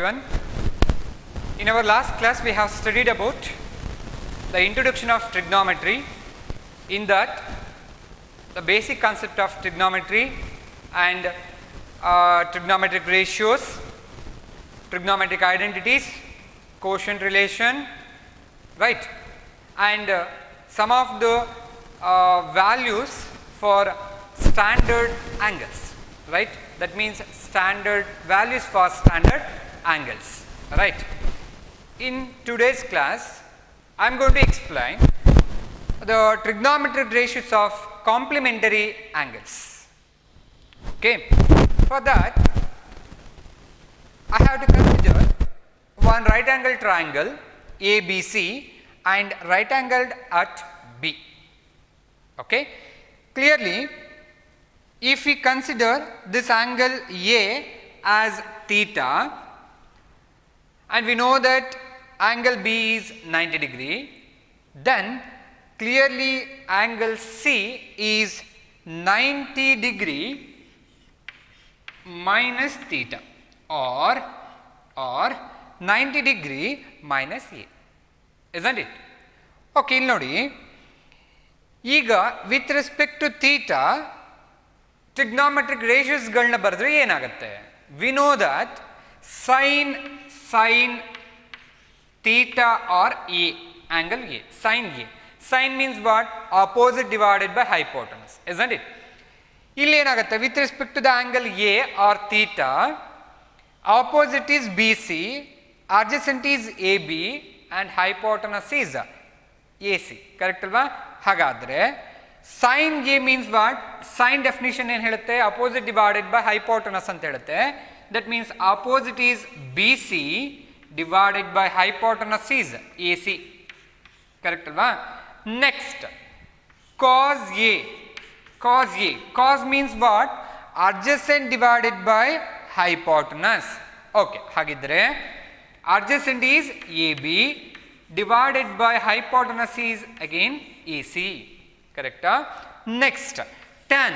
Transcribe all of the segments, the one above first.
everyone. In our last class we have studied about the introduction of trigonometry. In that, the basic concept of trigonometry and trigonometric ratios, trigonometric identities, quotient relation, right, and some of the values for standard angles, right. That means standard values for standard angles, right. In today's class, I am going to explain the trigonometric ratios of complementary angles. Okay. For that, I have to consider one right angle triangle ABC and right angled at B. Okay. Clearly, if we consider this angle A as theta and we know that angle B is 90 degree, then clearly angle C is 90 degree minus theta or 90 degree minus A, isn't it? Okay, nodi. Iga with respect to theta, trigonometric ratios galna bardre yenagatte. We know that sin theta or A, angle A, sin A. Sin means what? Opposite divided by hypotenuse, isn't it? Illi yenagatte with respect to the angle A or theta, opposite is BC, adjacent is AB and hypotenuse is AC. Correct alva? Hagadre sin A means what? Sin definition ಏನು ಹೇಳುತ್ತೆ? Opposite divided by hypotenuse ಅಂತ ಹೇಳುತ್ತೆ. That means opposite is BC divided by hypotenuse is AC. Correct alva? Next, cos A. Cos means what? Adjacent divided by hypotenuse. Okay, ಹಾಗಿದ್ರೆ adjacent is AB divided by hypotenuse is again AC. Correct? Next, tan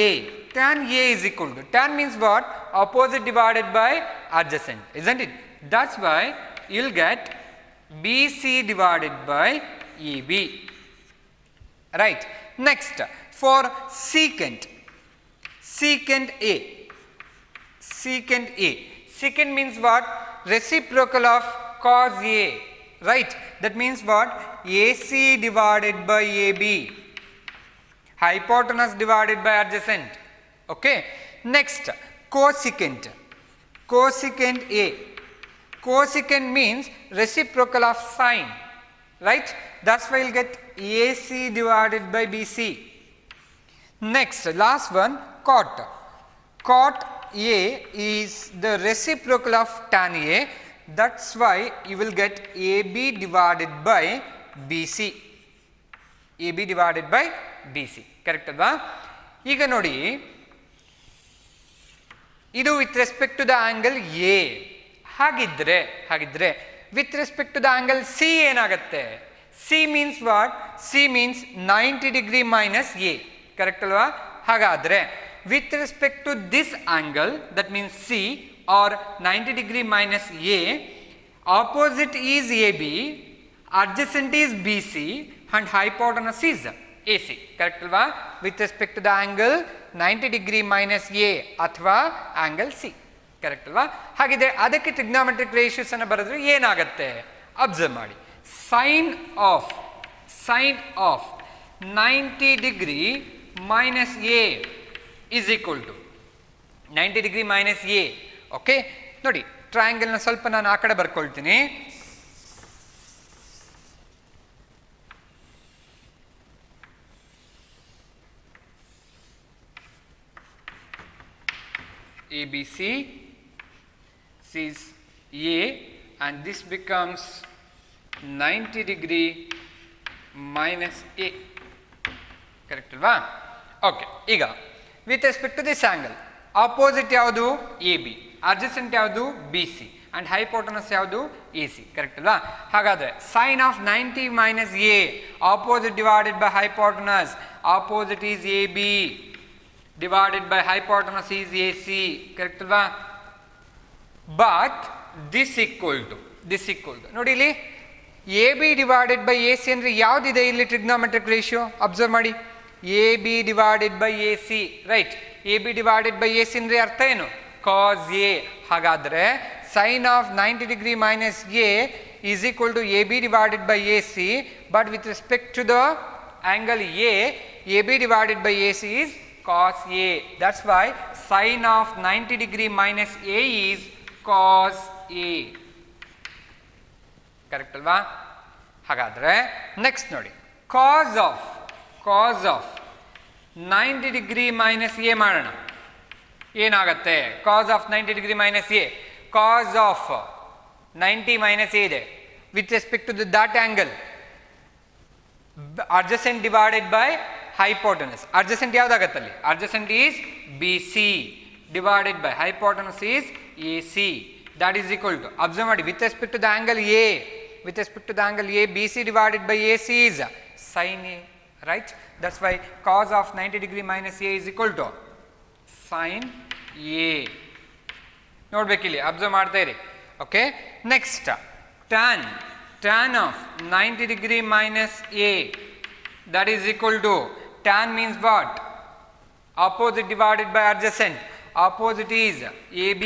A. Tan A is equal to, tan means what? Opposite divided by adjacent, isn't it? That's why you will get BC divided by AB. Right. Next, for secant A. Secant means what? Reciprocal of cos A, right. That means what? AC divided by AB, hypotenuse divided by adjacent. Okay. Next, cosecant A. Cosecant means reciprocal of sine, right. That's why you will get AC divided by BC. Next, last one, cot A is the reciprocal of tan A. That's why you will get AB divided by BC. AB divided by BC. Correct alva? Iga nodi, idu with respect to the angle A. Hagidre with respect to the angle C enagatte? C means what? C means 90 degree minus A. Correct alva? Hagadre with respect to this angle, that means C or 90 degree minus A, opposite is AB, adjacent is BC and hypotenuse is AC. Correct alva? With respect to the angle 90 degree minus A athwa angle C. Correct alva? Hagide adakke trigonometric ratios anna baradre yenagatte? Observe madi. Sin of 90 degree minus A is equal to 90 degree minus A. Okay, ನೋಡಿ triangle ನ ಸ್ವಲ್ಪ ನಾನು ಆ ಕಡೆ ಬರ್ಕೊಳ್ತೀನಿ. ABC, this is A and this becomes 90 degree minus A. Correct alva? Okay, ಈಗ with respect to this angle, opposite ಯಾವುದು? AB, adjacent ಯಾವುದು? BC and hypotenuse ಯಾವುದು? AC. Correct ಅಲ್ವಾ? ಹಾಗಾದರೆ sin of 90 minus A, opposite divided by hypotenuse, opposite is AB divided by hypotenuse is AC. Correct ಅಲ್ವಾ? But this equal to ನೋಡಿ ಇಲ್ಲಿ A B divided by A C ಅಂದರೆ ಯಾವುದಿದೆ ಇಲ್ಲಿ trigonometric ratio observe ಮಾಡಿ A B divided by A C right A B divided by A C ಅಂದರೆ ಅರ್ಥ ಏನು ಕಾಸ್ ಎ ಹಾಗಾದರೆ sine of 90 degree minus A is equal to A B divided by A C but with respect to the angle A B divided by A C is cos A. That's why sin of 90 degree minus A is cos A. Correct alva? ಹಾಗಾದ್ರೆ next ನೋಡಿ cos of 90 degree minus A ಮಾಡೋಣ ಏನಾಗುತ್ತೆ cos of 90 degree minus A cos of 90 minus A ಇದೆ with respect to that angle adjacent divided by hypotenuse. Adjacent ಯಾವ್ದಾಗತ್ತೆ ಅಲ್ಲಿ adjacent is BC divided by hypotenuse is AC. That is equal to observe ಮಾಡಿ with respect to the angle A BC divided by AC is sin A, right? That's why cos of 90 degree minus A is equal to sin A. ನೋಡ್ಬೇಕಿಲ್ಲಿ observe ಮಾಡ್ತಾ ಇರಿ okay next tan of 90 degree minus A that is equal to tan means what opposite divided by adjacent opposite is AB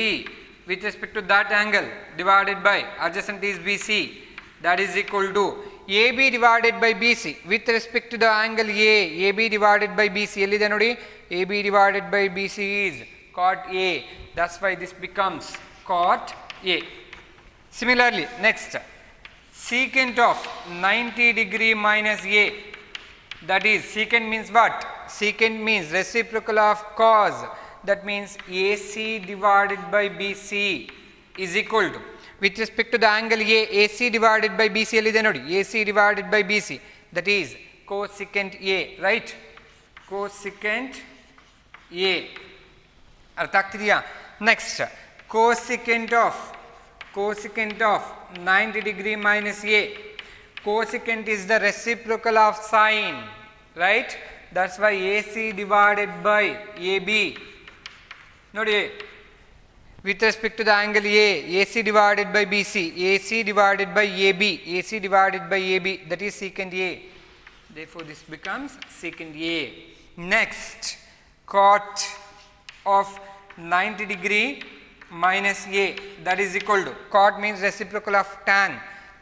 with respect to that angle divided by adjacent is BC that is equal to AB divided by BC with respect to the angle AB divided by BC ellide nodi AB divided by BC is cot A that's why this becomes cot A. Similarly next secant of 90 degree minus A that is secant means what secant means reciprocal of cos that means AC divided by BC is equal to with respect to the angle AC divided by BC ellide nodi AC divided by BC that is cosecant A right cosecant A ಅರ್ಥ ಆಗ್ತಿದೆಯಾ next cosecant of 90 degree minus A cosecant is the reciprocal of sine right that's why AC divided by AB ನೋಡಿ with respect to the angle AC divided by BC AC divided by AB AC divided by AB that is secant A therefore this becomes secant A. Next cot of 90 degree minus A that is equal to cot means reciprocal of tan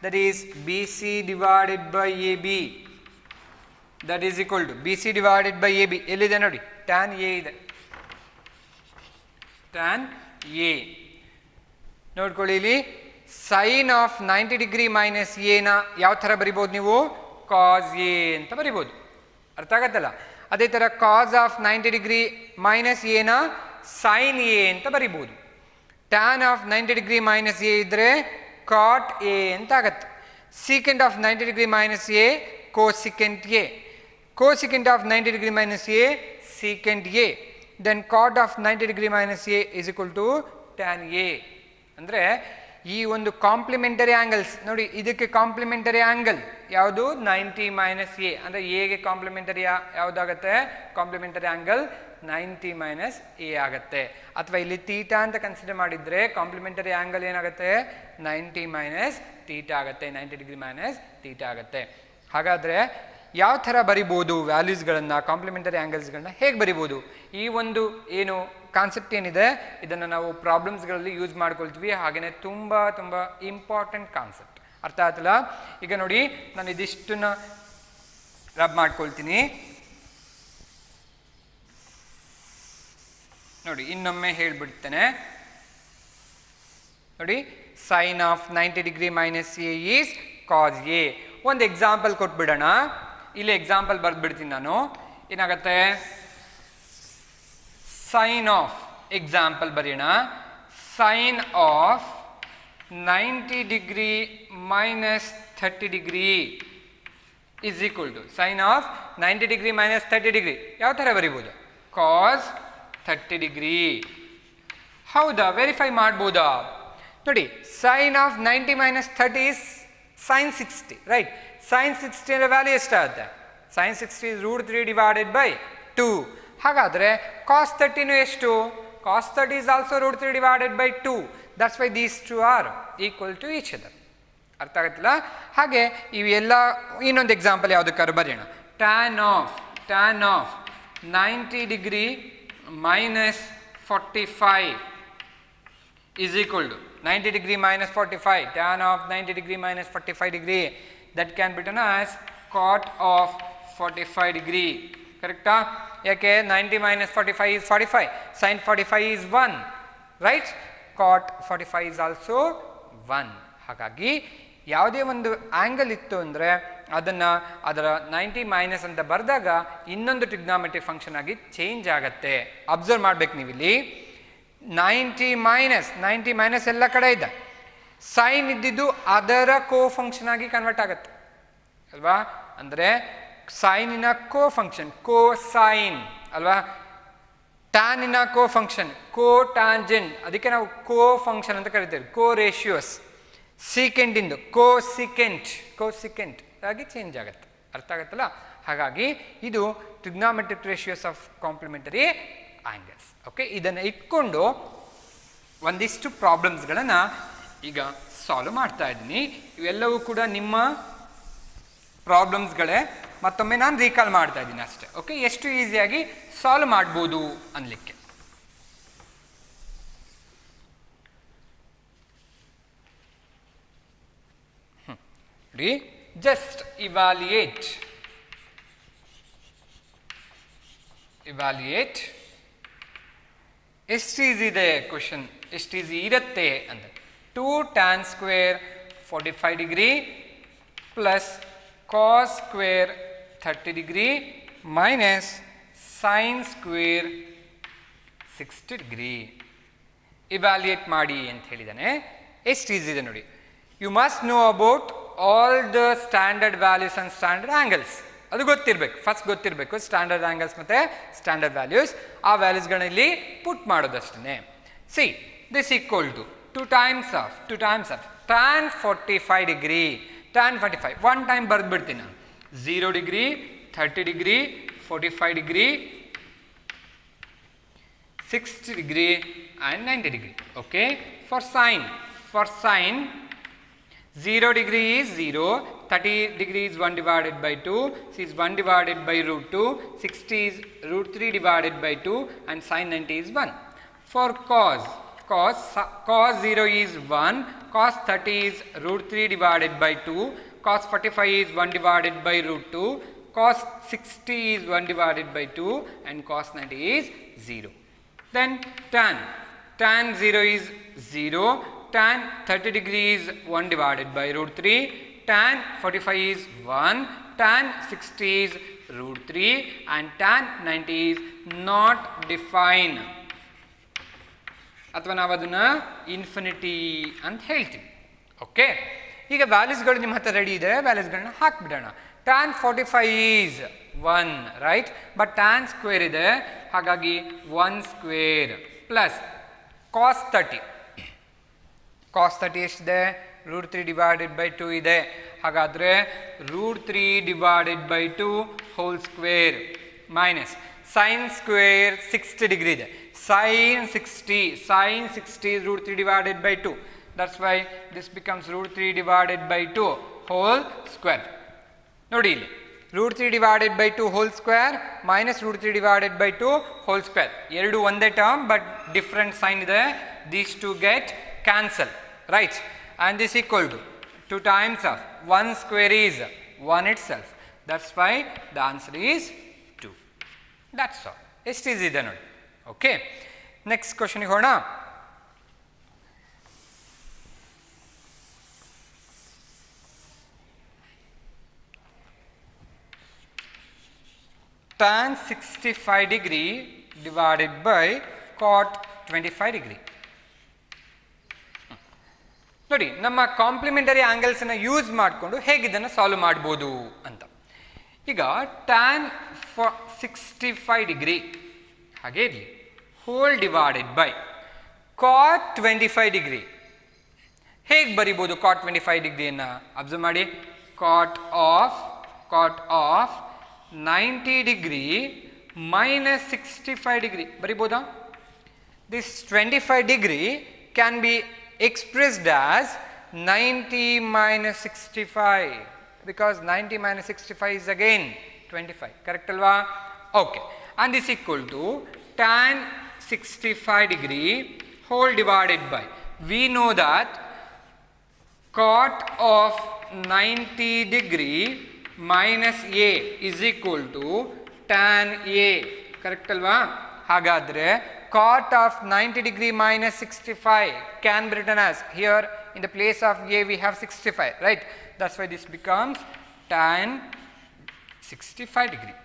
that is BC divided by AB that is equal to BC divided by AB ellide ನೋಡಿ tan A ಇದೆ tan A ನೋಡ್ಕೊಳ್ಳಿ ಇಲ್ಲಿ sin of 90 degree minus A ನ ಯಾವ ಥರ ಬರಿಬೋದು ನೀವು cos A ಅಂತ ಬರಿಬೋದು ಅರ್ಥ ಆಗತ್ತಲ್ಲ ಅದೇ ಥರ cos of 90 degree minus A ನ sin A ಅಂತ ಬರಿಬೋದು tan of 90 degree minus A ಇದ್ರೆ cot A ಅಂತ ಆಗತ್ತೆ secant of 90 degree minus A cosecant A cosecant of 90 degree minus A secant A then cot of 90 degree minus A is equal to tan A ಅಂದರೆ ಈ ಒಂದು complementary angles ನೋಡಿ ಇದಕ್ಕೆ complementary angle ಯಾವುದು 90 minus A ಅಂದರೆ ಎಗೆ complementary ಯಾವುದಾಗತ್ತೆ complementary angle 90 minus A ಆಗುತ್ತೆ ಅಥವಾ ಇಲ್ಲಿ ತೀಟಾ ಅಂತ ಕನ್ಸಿಡರ್ ಮಾಡಿದರೆ ಕಾಂಪ್ಲಿಮೆಂಟರಿ ಆಂಗಲ್ ಏನಾಗುತ್ತೆ 90 ಮೈನಸ್ ತೀಟಾ ಆಗುತ್ತೆ 90 ಡಿಗ್ರಿ ಮೈನಸ್ ತೀಟಾ ಆಗುತ್ತೆ. ಹಾಗಾದರೆ ಯಾವ ಥರ ಬರಿಬೋದು ವ್ಯಾಲ್ಯೂಸ್ಗಳನ್ನು ಕಾಂಪ್ಲಿಮೆಂಟರಿ ಆ್ಯಂಗಲ್ಸ್ಗಳನ್ನ ಹೇಗೆ ಬರಿಬೋದು ಈ ಒಂದು ಏನು ಕಾನ್ಸೆಪ್ಟ್ ಏನಿದೆ ಇದನ್ನು ನಾವು ಪ್ರಾಬ್ಲಮ್ಸ್ಗಳಲ್ಲಿ ಯೂಸ್ ಮಾಡ್ಕೊಳ್ತೀವಿ. ಹಾಗೆಯೇ ತುಂಬ ತುಂಬ ಇಂಪಾರ್ಟೆಂಟ್ ಕಾನ್ಸೆಪ್ಟ್ ಅರ್ಥ ಆಯ್ತಲ್ಲ. ಈಗ ನೋಡಿ ನಾನು ಇದಿಷ್ಟನ್ನು ರಬ್ ಮಾಡ್ಕೊಳ್ತೀನಿ ನೋಡಿ ಇನ್ನೊಮ್ಮೆ ಹೇಳಿಬಿಡ್ತೇನೆ ನೋಡಿ sine of 90 degree minus A is cos A. ಒಂದು ಎಕ್ಸಾಂಪಲ್ ಕೊಟ್ಬಿಡೋಣ. ಇಲ್ಲಿ ಎಕ್ಸಾಂಪಲ್ ಬರೆದ್ಬಿಡ್ತೀನಿ ನಾನು. ಏನಾಗತ್ತೆ ಸೈನ್ ಆಫ್ ಎಕ್ಸಾಂಪಲ್ ಬರೆಯೋಣ. Sine of 90 degree minus 30 degree is equal to sine of 90 degree minus 30 degree ಯಾವ ಥರ ಬರಿಬೋದು ಕಾಸ್ 30 ಡಿಗ್ರಿ. ಹೌದಾ ವೆರಿಫೈ ಮಾಡ್ಬೋದಾ ನೋಡಿ. Sine of 90 minus 30 is sine 60 right. Sine 60 ಅಂದರೆ ವ್ಯಾಲ್ಯೂ ಎಷ್ಟಾಗುತ್ತೆ ಸೈನ್ 60 ಇಸ್ √3 ಡಿವೈಡೆಡ್ ಬೈ 2. ಹಾಗಾದರೆ ಕಾಸ್ 30 ಎಷ್ಟು cos 30 is also root 3 divided by 2. That's why these two are equal to each other. ಅರ್ಥ ಆಗುತ್ತಲ್ಲ? ಹಾಗೆ ಇವೆಲ್ಲ ಇನ್ನೊಂದು ಎಕ್ಸಾಂಪಲ್ ಯಾವುದಕ್ಕಾದ್ರು ಬರೆಯೋಣ. tan of 90 degree minus 45 is equal to 90 degree minus 45. Tan of 90 degree minus 45 degree, that can be written as cot of 45 degree. Correcta? ಯಾಕೆ 90 minus 45 is 45. Sin 45 is 1. Right? Cot 45 is also 1. ಹಾಗಾಗಿ ಯಾವುದೇ ಒಂದು angle ಇತ್ತು ಅಂದರೆ ಅದನ್ನು ಅದರ 90 minus ಅಂತ ಬರೆದಾಗ ಇನ್ನೊಂದು ಟ್ರಿಗ್ನಾಮೆಟ್ರಿಕ್ ಫಂಕ್ಷನ್ ಆಗಿ ಚೇಂಜ್ ಆಗುತ್ತೆ. ಅಬ್ಸರ್ವ್ ಮಾಡಬೇಕು ನೀವಿಲ್ಲಿ 90 ಮೈನಸ್ ಎಲ್ಲ ಕಡೆ ಇದೆ. ಸೈನ್ ಇದ್ದಿದ್ದು ಅದರ ಕೋ ಫಂಕ್ಷನ್ ಆಗಿ ಕನ್ವರ್ಟ್ ಆಗುತ್ತೆ ಅಲ್ವಾ? ಅಂದರೆ ಸೈನಿನ ಕೋ ಫಂಕ್ಷನ್ ಕೋಸೈನ್ ಅಲ್ವಾ? ಟ್ಯಾನಿನ ಕೋ ಫಂಕ್ಷನ್ ಕೋ ಟ್ಯಾಂಜೆಂಟ್, ಅದಕ್ಕೆ ನಾವು ಕೋ ಫಂಕ್ಷನ್ ಅಂತ ಕರಿತೇವೆ. ಕೋ ರೇಷಿಯೋಸ್ ಸೀಕೆಂಟ್ ಇಂದು ಕೋಸಿಕೆಂಟ್ ಆಗಿ ಚೇಂಜ್ ಆಗುತ್ತೆ. ಅರ್ಥ ಆಗುತ್ತಲ್ಲ? ಹಾಗಾಗಿ ಇದು trigonometric ratios of complementary angles. Okay, ಇದನ್ನು ಇಟ್ಕೊಂಡು ಒಂದಿಷ್ಟು ಪ್ರಾಬ್ಲಮ್ಸ್ಗಳನ್ನು ಈಗ ಸಾಲ್ವ್ ಮಾಡ್ತಾ ಇದ್ದೀನಿ. ಇವೆಲ್ಲವೂ ಕೂಡ ನಿಮ್ಮ ಪ್ರಾಬ್ಲಮ್ಸ್ಗಳೇ. ಮತ್ತೊಮ್ಮೆ ನಾನು ರೀಕಾಲ್ ಮಾಡ್ತಾ ಇದ್ದೀನಿ ಅಷ್ಟೇ. ಓಕೆ, ಎಷ್ಟು ಈಸಿಯಾಗಿ ಸಾಲ್ವ್ ಮಾಡ್ಬೋದು ಅನ್ನಲಿಕ್ಕೆ. Just evaluate ಎಷ್ಟು ಈಸಿ ಇದೆ ಕ್ವಶನ್, ಎಷ್ಟು ಈಸಿ ಇರುತ್ತೆ ಅಂದರೆ 2 tan square 45 degree plus cos square 30 degree minus sin square 60 degree. Evaluate ಮಾಡಿ ಅಂತ ಹೇಳಿದ್ದಾನೆ. ಎಷ್ಟು ಈಸಿ ಇದೆ ನೋಡಿ. You must know about all the standard values and standard angles. ಅದು ಗೊತ್ತಿರಬೇಕು, ಫಸ್ಟ್ ಗೊತ್ತಿರಬೇಕು ಸ್ಟ್ಯಾಂಡರ್ಡ್ ಆ್ಯಂಗಲ್ಸ್ ಮತ್ತು ಸ್ಟ್ಯಾಂಡರ್ಡ್ ವ್ಯಾಲ್ಯೂಸ್. ಆ ವ್ಯಾಲ್ಯೂಸ್ಗಳನ್ನ ಇಲ್ಲಿ ಪುಟ್ ಮಾಡೋದಷ್ಟೇ. See this equal to 2 times of tan 45 degree, tan 45 one time ಬರೆದ್ಬಿಡ್ತೀನಿ ನಾನು. 0 degree 30 degree 45 degree 60 degree and 90 degree. Okay, for sine 0 degree is 0, 30 degree is 1 divided by 2, so is 1 divided by root 2, 60 is root 3 divided by 2 and sin 90 is 1. For cos 0 is 1, cos 30 is root 3 divided by 2, cos 45 is 1 divided by root 2, cos 60 is 1 divided by 2 and cos 90 is 0. Then tan 0 is 0, tan 30 degree is 1 divided by root 3, tan 45 is 1, tan 60 is root 3 and tan 90 is not defined. ಅಥವಾ ನಾವು ಅದನ್ನು infinity ಅಂತ ಹೇಳ್ತೀವಿ. Okay, ಈಗ ವ್ಯಾಲ್ಯೂಸ್ಗಳು ನಿಮ್ಮ ಹತ್ರ ready ಇದೆ, ವ್ಯಾಲ್ಯೂಸ್ಗಳನ್ನ ಹಾಕ್ಬಿಡೋಣ. tan 45 is 1 right, but tan square ಇದೆ, ಹಾಗಾಗಿ 1 ಸ್ಕ್ವೇರ್ ಪ್ಲಸ್ cos 30 ಎಷ್ಟಿದೆ? ರೂಟ್ 3 ಡಿವೈಡೆಡ್ ಬೈ 2 ಇದೆ, ಹಾಗಾದರೆ root 3 divided by 2 whole square minus sin square 60 degree ಇದೆ. sin 60 is root 3 divided by 2. That's why this becomes root 3 divided by 2 whole square. ನೋಡಿ ಇಲ್ಲಿ root 3 divided by 2 whole square minus root 3 divided by 2 whole square. ಎರಡು ಒಂದೇ term but different sign ಇದೆ. These two get cancel, right? And this equal to 2 times of 1 square is 1 itself. That's why the answer is 2. That's all. ಎಷ್ಟು easy ಇದೆ ನೋಡಿ. Okay, next ಕ್ವಶನ್ಗೆ ಹೋಗೋಣ. tan 65 degree divided by cot 25 degree. ನೋಡಿ, ನಮ್ಮ complementary ಆ್ಯಂಗಲ್ಸನ್ನು use ಮಾಡಿಕೊಂಡು ಹೇಗೆ ಇದನ್ನು ಸಾಲ್ವ್ ಮಾಡ್ಬೋದು ಅಂತ. ಈಗ tan 65 ಡಿಗ್ರಿ ಹಾಗೆ ಇರಲಿ, whole divided by cot 25 degree. ಹೇಗೆ ಬರಿಬೋದು cot 25 ಡಿಗ್ರಿಯನ್ನು? ಅಬ್ಸರ್ವ್ ಮಾಡಿ, cot of 90 degree minus 65 degree ಬರಿಬೋದಾ? this 25 degree can be expressed as 90 minus 65, because 90 minus 65 is again 25, correct alva? Okay, and this equal to tan 65 degree whole divided by, we know that cot of 90 degree minus a is equal to tan a, correct alva? Hagadre cot of 90 degree minus 65 can be written as, here in the place of a we have 65, right? That's why this becomes tan 65 degree.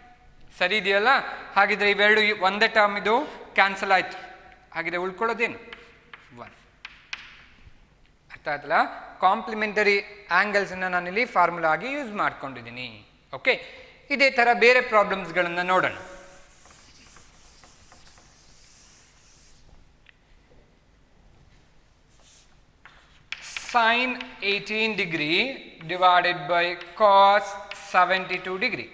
ಸರಿ ಇದೆಯಲ್ಲ? ಹಾಗಿದ್ರೆ ಇವೆರಡು ಒಂದೇ term ಇದು cancel ಆಯ್ತು. ಹಾಗಿದ್ರೆ ಉಳ್ಕೊಳ್ಳೋದೇನು? 1. ಅರ್ಥ ಆಯ್ತಲ್ಲ? ಕಾಂಪ್ಲಿಮೆಂಟರಿ ಆ್ಯಂಗಲ್ಸನ್ನು ನಾನಿಲ್ಲಿ ಫಾರ್ಮುಲಾ ಆಗಿ ಯೂಸ್ ಮಾಡ್ಕೊಂಡಿದ್ದೀನಿ. ಓಕೆ, ಇದೇ ಥರ ಬೇರೆ ಪ್ರಾಬ್ಲಮ್ಸ್ಗಳನ್ನು ನೋಡೋಣ. sin 18 degree divided by cos 72 degree,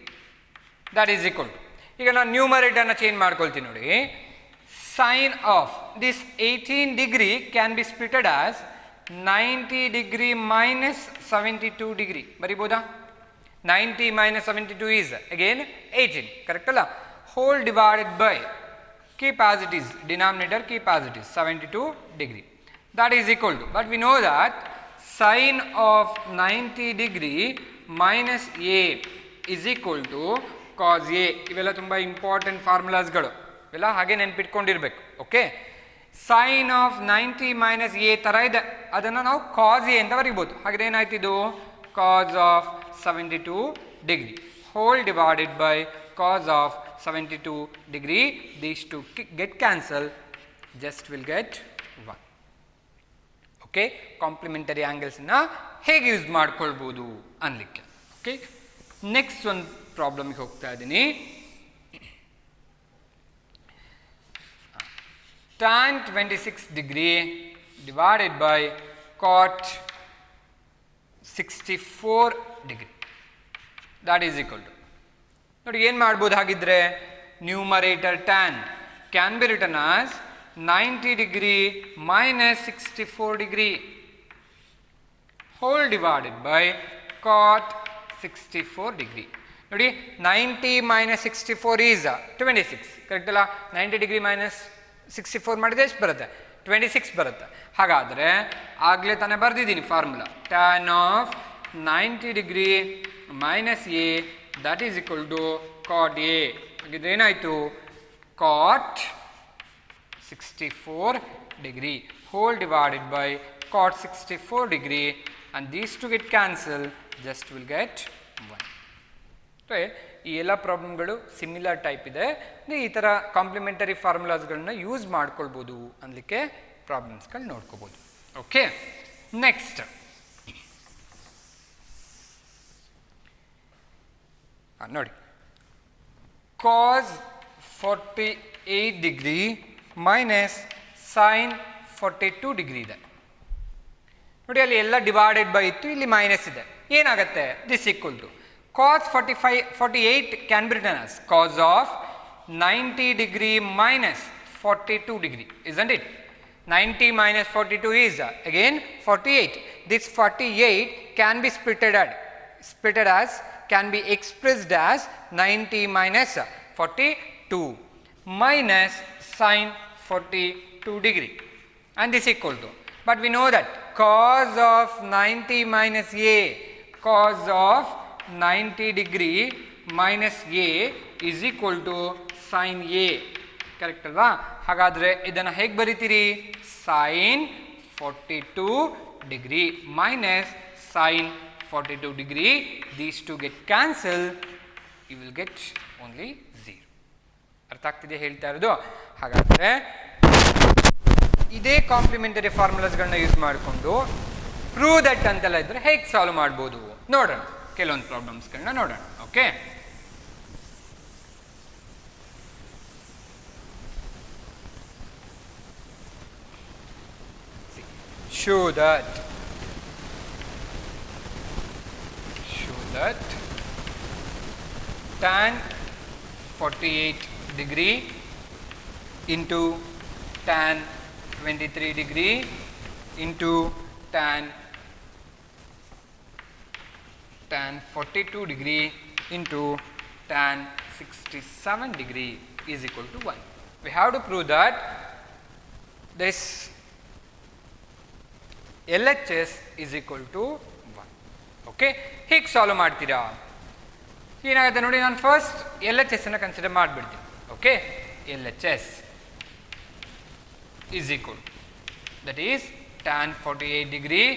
that is equal to, ಈಗ ನಾನು ನ್ಯೂಮರೇಟರ್ನ ಚೇಂಜ್ ಮಾಡ್ಕೊಳ್ತೀನಿ ನೋಡಿ. sin of this 18 degree can be splitted as 90 degree minus 72 degree. ಬರಿಬೋದಾ? 90 minus 72 is again 18, correct ಅಲ್ಲ? whole divided by, keep as it is, denominator keep as it is, 72 degree. That is equal to, but we know that sin of 90 degree minus a is equal to cos a. ಇವೆಲ್ಲ ತುಂಬ important ಫಾರ್ಮುಲಾಸ್ಗಳು, ಇವೆಲ್ಲ ಹಾಗೆ ನೆನ್ಪಿಟ್ಕೊಂಡಿರ್ಬೇಕು. Okay, sine of 90 minus A ಥರ ಇದೆ, ಅದನ್ನು ನಾವು cos A ಅಂತ ಬರೀಬೋದು. ಹಾಗೆ ಏನಾಯ್ತು ಇದು? Cos of 72 degree whole divided by cos of 72 degree. These two get cancel, just will get 1. Okay, complementary ಆ್ಯಂಗಲ್ಸನ್ನು ಹೇಗೆ ಯೂಸ್ ಮಾಡ್ಕೊಳ್ಬೋದು ಅನ್ಲಿಕ್ಕೆ. ಓಕೆ, ನೆಕ್ಸ್ಟ್ ಒಂದು ಪ್ರಾಬ್ಲಮ್ಗೆ ಹೋಗ್ತಾ ಇದ್ದೀನಿ. tan 26 degree divided by cot 64 degree, that is equal to, ನೋಡಿ ಏನು ಮಾಡ್ಬೋದು ಹಾಗಿದ್ರೆ? Numerator tan can be written as 90 degree minus 64 degree whole divided by cot 64 degree. ನೋಡಿ 90 minus 64 is 26, ಕರೆಕ್ಟ್ ಅಲ್ಲ? 90 degree minus 64 ಮಾಡಿದ್ರೆ ಎಷ್ಟು ಬರುತ್ತೆ? 26 ಬರುತ್ತೆ. ಹಾಗಾದರೆ ಆಗಲೇ ತಾನೇ ಬರೆದಿದ್ದೀನಿ formula, tan of 90 degree minus a that is equal to cot a. ಹಾಗಿದ್ರೆ ಏನಾಯಿತು? cot 64 degree whole divided by cot 64 degree, and these two get cancelled, just will get 1. Right? ಈ ಎಲ್ಲ ಪ್ರಾಬ್ಲಮ್ಗಳು ಸಿಮಿಲರ್ ಟೈಪ್ ಇದೆ. ಈ ಥರ ಕಾಂಪ್ಲಿಮೆಂಟರಿ ಫಾರ್ಮುಲಾಸ್ಗಳನ್ನ ಯೂಸ್ ಮಾಡ್ಕೊಳ್ಬೋದು ಅನ್ನಲಿಕ್ಕೆ ಪ್ರಾಬ್ಲಮ್ಸ್ಗಳು ನೋಡ್ಕೋಬೋದು. Okay, next ನೋಡಿ, ಕಾಸ್ 48 ಡಿಗ್ರಿ ಮೈನಸ್ ಸೈನ್ 42 ಡಿಗ್ರಿ ಇದೆ ನೋಡಿ. ಅಲ್ಲಿ ಎಲ್ಲ ಡಿವೈಡೆಡ್ ಬೈ ಇತ್ತು, ಇಲ್ಲಿ ಮೈನಸ್ ಇದೆ. ಏನಾಗುತ್ತೆ? This equal to cos 48 can be written as cos of 90 degree minus 42 degree, isn't it? 90 minus 42 is again 48. This 48 can be splitted as, can be expressed as 90 minus 42 minus sin 42 degree, and this equal to, but we know that cos of 90 minus a, cos of 90 degree minus a is equal to sin a, correct ಅಲ್ವಾ? ಹಾಗಾದರೆ ಇದನ್ನು ಹೇಗೆ ಬರಿತೀರಿ? sin 42 degree minus sin 42 degree, these two get cancelled, you will get only 0. ಅರ್ಥ ಆಗ್ತಿದೆ ಹೇಳ್ತಾ ಇರೋದು? ಹಾಗಾದರೆ ಇದೇ ಕಾಂಪ್ಲಿಮೆಂಟರಿ ಫಾರ್ಮುಲಾಸ್ಗಳನ್ನ ಯೂಸ್ ಮಾಡಿಕೊಂಡು ಪ್ರೂವ್ ದಟ್ ಅಂತೆಲ್ಲ ಇದ್ದರೆ ಹೇಗೆ ಸಾಲ್ವ್ ಮಾಡ್ಬೋದು ನೋಡೋಣ. ಕೆಲವೊಂದು ಪ್ರಾಬ್ಲಮ್ಸ್ಗಳನ್ನ ನೋಡೋಣ. Okay, show that tan 48 degree into tan 23 degree into tan 42 degree into tan 67 degree is equal to 1. We have to prove that this LHS is equal to 1. Okay, ಹೇಗೆ solve ಮಾಡ್ತೀರಾ? ಏನಾಗುತ್ತೆ ನೋಡಿ, ನಾನು ಫಸ್ಟ್ LHS ಅನ್ನು consider ಮಾಡಿಬಿಡ್ತೀನಿ. Okay, LHS is equal, that is tan 48 degree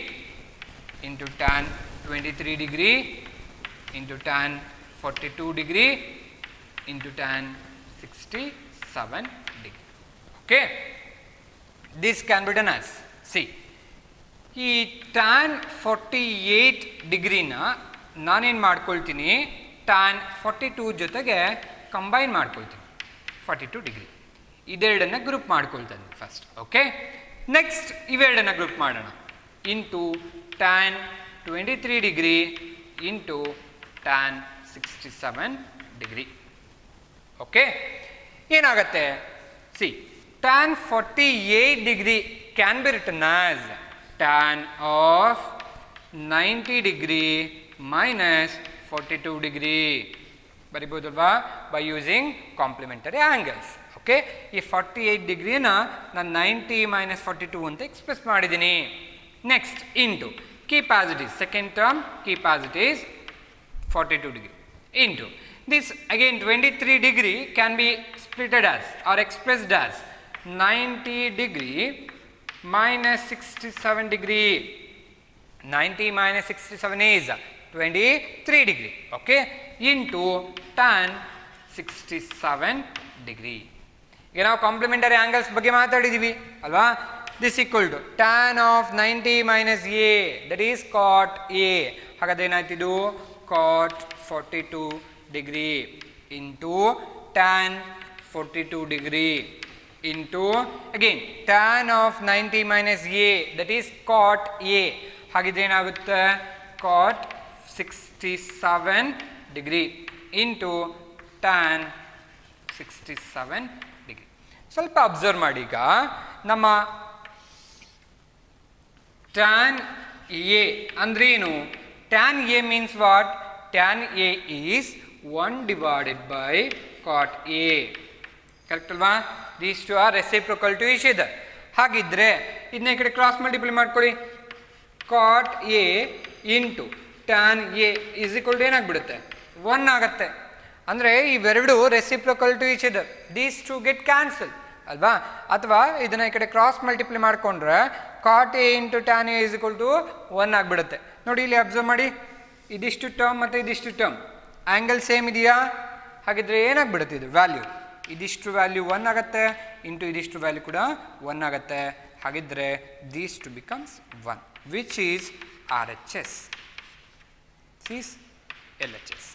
into tan 23 degree into tan 42 degree into tan 67 degree. Okay, this can be done as, see, ಈ tan 48 ಡಿಗ್ರಿನ ನಾನೇನು ಮಾಡ್ಕೊಳ್ತೀನಿ, tan 42 ಜೊತೆಗೆ ಕಂಬೈನ್ ಮಾಡ್ಕೊಳ್ತೀನಿ 42 ಡಿಗ್ರಿ. ಇದೆರಡನ್ನು group ಮಾಡ್ಕೊಳ್ತಾನೆ ಫಸ್ಟ್. ಓಕೆ, ನೆಕ್ಸ್ಟ್ ಇವೆರಡನ್ನು group ಮಾಡೋಣ. Into tan 23 degree into tan 67 degree. Okay, ಏನಾಗುತ್ತೆ, see, tan 48 degree can be written as tan of 90 degree minus 42 degree. ಬರಿಬೋದಲ್ವಾ, by using complementary angles. Okay, ಈ 48 ಡಿಗ್ರಿನ ನಾನು 90 minus 42 ಅಂತ express ಮಾಡಿದ್ದೀನಿ. Next into, keep as it is, second term keep as it is 42 degree into this again 23 degree can be splitted as or expressed as 90 degree minus 67 degree. 90 minus 67 is 23 degree. Okay, into tan 67 degree. ಈಗ ನಾವು complementary angles ಬಗ್ಗೆ ಮಾತಾಡಿದ್ದೀವಿ ಅಲ್ವಾ. This equal to tan of 90 minus a, that is cot a. ಹಾಗಾದ್ರೆ ಏನಾಯ್ತಿದು, cot 42 degree into tan 42 degree into again tan of 90 minus a, that is cot a. ಹಾಗಿದ್ರೆ ಏನಾಗುತ್ತೆ, cot 67 degree into tan 67 degree. ಸ್ವಲ್ಪ observe ಮಾಡಿ. ಈಗ ನಮ್ಮ tan a ಅಂದ್ರೆ ಏನು? tan a means what? tan a is 1 divided by cot a. Correct ಅಲ್ವಾ? These two are reciprocal to each other. ಹಾಗಿದ್ರೆ ಇದನ್ನ ಈ ಕಡೆ ಕ್ರಾಸ್ ಮಲ್ಟಿಪ್ಲೈ ಮಾಡ್ಕೊಳ್ಳಿ. cot a into tan a is equal to ಏನಾಗ್ಬಿಡುತ್ತೆ, 1 ಆಗುತ್ತೆ. ಅಂದರೆ ಇವೆರಡು reciprocal to each other, these two get cancel ಅಲ್ವಾ. ಅಥವಾ ಇದನ್ನ ಈ ಕಡೆ ಕ್ರಾಸ್ ಮಲ್ಟಿಪ್ಲೈ ಮಾಡಿಕೊಂಡ್ರೆ cot a into tan a is equal to 1 ಆಗಿಬಿಡುತ್ತೆ. ನೋಡಿ ಇಲ್ಲಿ ಅಬ್ಸರ್ವ್ ಮಾಡಿ, ಇದಿಷ್ಟು ಟರ್ಮ್ ಮತ್ತು ಇದಿಷ್ಟು ಟರ್ಮ್ ಆ್ಯಂಗಲ್ ಸೇಮ್ ಇದೆಯಾ? ಹಾಗಿದ್ರೆ ಏನಾಗ್ಬಿಡುತ್ತೆ ಇದು ವ್ಯಾಲ್ಯೂ, ಇದಿಷ್ಟು ವ್ಯಾಲ್ಯೂ 1 ಆಗುತ್ತೆ, ಇಂಟು ಇದಿಷ್ಟು ವ್ಯಾಲ್ಯೂ ಕೂಡ 1 ಆಗುತ್ತೆ. ಹಾಗಿದ್ರೆ these two becomes 1, which is RHS, is LHS.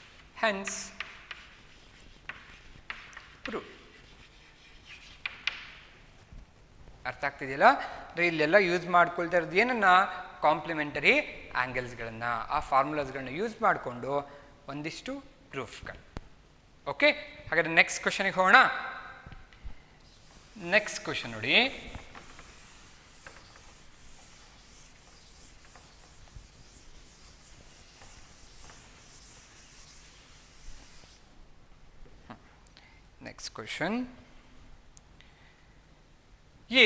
Hence prove. ಅರ್ಥ ಆಗ್ತಿದೆಯಲ್ಲ? ಇಲ್ಲೆಲ್ಲ ಯೂಸ್ ಮಾಡ್ಕೊಳ್ತಾ ಇರೋದು ಏನನ್ನ, ಕಾಂಪ್ಲಿಮೆಂಟರಿ ಆ್ಯಂಗಲ್ಸ್ಗಳನ್ನು, ಆ ಫಾರ್ಮುಲಾಸ್ಗಳನ್ನ ಯೂಸ್ ಮಾಡಿಕೊಂಡು ಒಂದಿಷ್ಟು ಪ್ರೂಫ್ಗಳು. ಓಕೆ, ಹಾಗಾದರೆ ನೆಕ್ಸ್ಟ್ ಕ್ವಶನಿಗೆ ಹೋಗೋಣ. ನೆಕ್ಸ್ಟ್ ಕ್ವಶನ್ ನೋಡಿ, next question,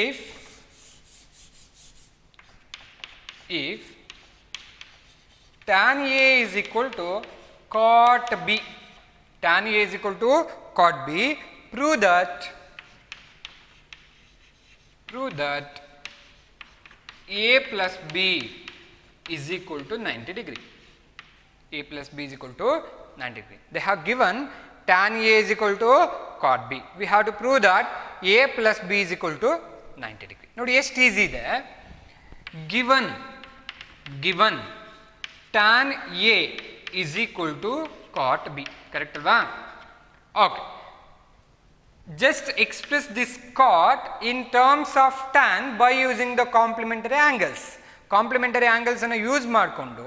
if tan a is equal to cot b, tan a is equal to cot b, prove that a plus b is equal to 90 degree. A plus b is equal to 90 degree. They have given tan a is equal to cot b. We have to prove that a plus b is equal to 90 degree. ನೋಡಿ ಎಷ್ಟು easy ಇದೆ. given tan a is equal to cot b, correct alva? Okay, just express this cot in terms of tan by using the complementary angles. Complementary angles ಅನ್ನು use ಮಾಡಿಕೊಂಡು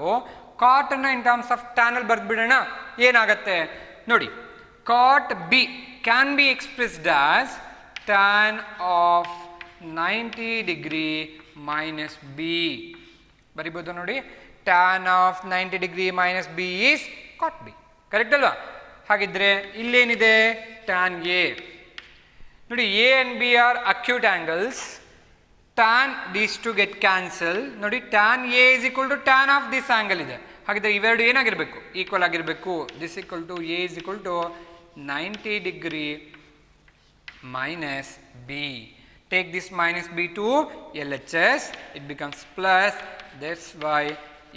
cot ಅನ್ನು in terms of tan ಅಲ್ಲಿ ಬರೆದ್ಬಿಡೋಣ. ಏನಾಗುತ್ತೆ ನೋಡಿ, cot b can be expressed as tan of 90 degree minus B ಬರಿಬೋದು ನೋಡಿ. Tan of 90 degree minus B is cot B. Correct ಅಲ್ವಾ? ಹಾಗಿದ್ರೆ ಇಲ್ಲೇನಿದೆ? ಟ್ಯಾನ್ ಎ ನೋಡಿ. A and B are acute angles. Tan these two get cancel ನೋಡಿ. Tan A is equal to tan of this angle ಇದೆ. ಹಾಗಿದ್ರೆ ಇವೆರಡು ಏನಾಗಿರಬೇಕು? Equal ಆಗಿರಬೇಕು. This equal to A is equal to 90 degree minus b. Take this minus b to LHS, it becomes plus. That's why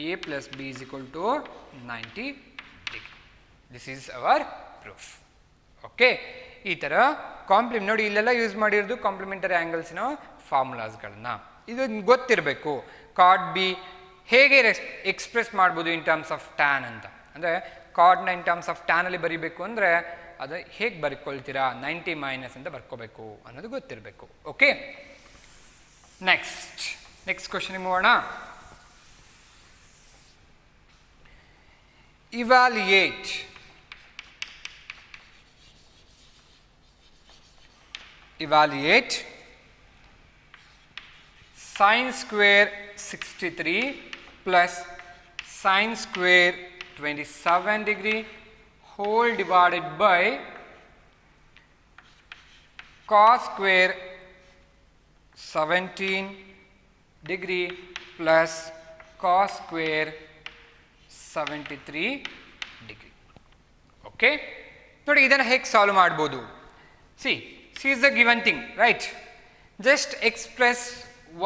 a plus b is equal to 90 degree. This is our proof. Okay. ಈ ಥರ ನೋಡಿ ಇಲ್ಲೆಲ್ಲ use ಮಾಡಿರೋದು complementary ಆ್ಯಂಗಲ್ಸ್ನ ಫಾರ್ಮುಲಾಸ್ಗಳನ್ನ. ಇದು ಗೊತ್ತಿರಬೇಕು. ಕಾಟ್ B ಹೇಗೆ express ಮಾಡ್ಬೋದು in terms of tan ಅಂತ. ಅಂದರೆ ಕಾಡ್ನ ಇನ್ ಟರ್ಮ್ಸ್ ಆಫ್ ಟ್ಯಾನಲ್ಲಿ ಬರೀಬೇಕು ಅಂದರೆ ಅದು ಹೇಗೆ ಬರ್ಕೊಳ್ತೀರಾ? 90 ಮೈನಸ್ ಅಂತ ಬರ್ಕೋಬೇಕು ಅನ್ನೋದು ಗೊತ್ತಿರಬೇಕು. ಓಕೆ. ನೆಕ್ಸ್ಟ್ ಕ್ವಶನ್ ಮಾಡೋಣ. Evaluate sin square 63 plus sin square 27 degree whole divided by cos square 17 degree plus cos square 73 degree. Okay. ನೋಡಿ ಇದನ್ನು ಹೇಗೆ ಸಾಲ್ವ್ ಮಾಡ್ಬೋದು? see is the given thing, right? Just express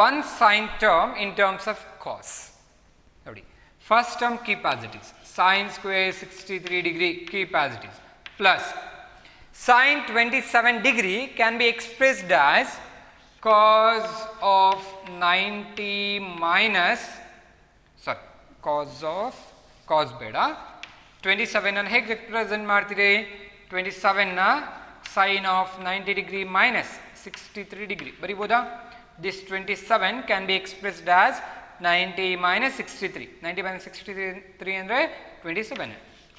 one sin term in terms of cos. ನೋಡಿ first term keep as it is. Sin square 63 degree keep as it is plus sin 27 degree can be expressed as cos of 90 minus cos ಬೇಡ 27 ಅನ್ನು ಹೇಗೆ represent ಮಾಡ್ತೀರಿ? 27 ನ sin of 90 degree minus 63 degree ಬರಿಬೋದಾ? This 27 can be expressed as 90 minus 63. 90 minus 63 ಅಂದರೆ 27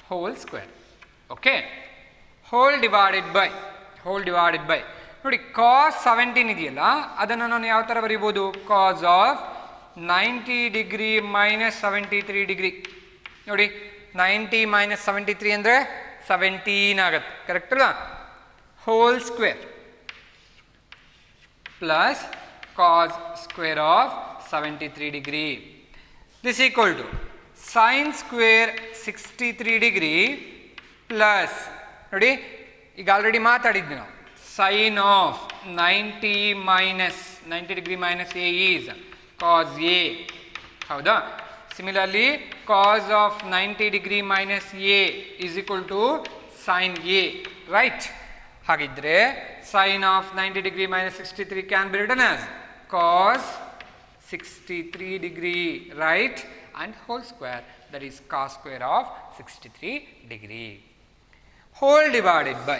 whole square. Okay. whole divided by ನೋಡಿ cos 17 ಇದೆಯಲ್ಲ ಅದನ್ನು ನಾನು ಯಾವ ಥರ ಬರಿಬೋದು? cos of 90 degree minus 73 degree. ನೋಡಿ 90 minus 73 ಅಂದರೆ 17 ಆಗುತ್ತೆ. ಕರೆಕ್ಟ್ ಅಲ್ಲ? whole square plus cos square of 73 degree. This equal to sin square 63 degree plus ನೋಡಿ ಈಗ ಆಲ್ರೆಡಿ ಮಾತಾಡಿದ್ವಿ ನಾವು. sin of 90 degree minus a is cos a. ಹೌದಾ? Similarly cos of 90 degree minus a is equal to sin a, right? ಹಾಗಿದ್ರೆ sin of 90 degree minus 63 can be written as cos 63 degree, right? And whole square, that is cos square of 63 degree. Whole divided by.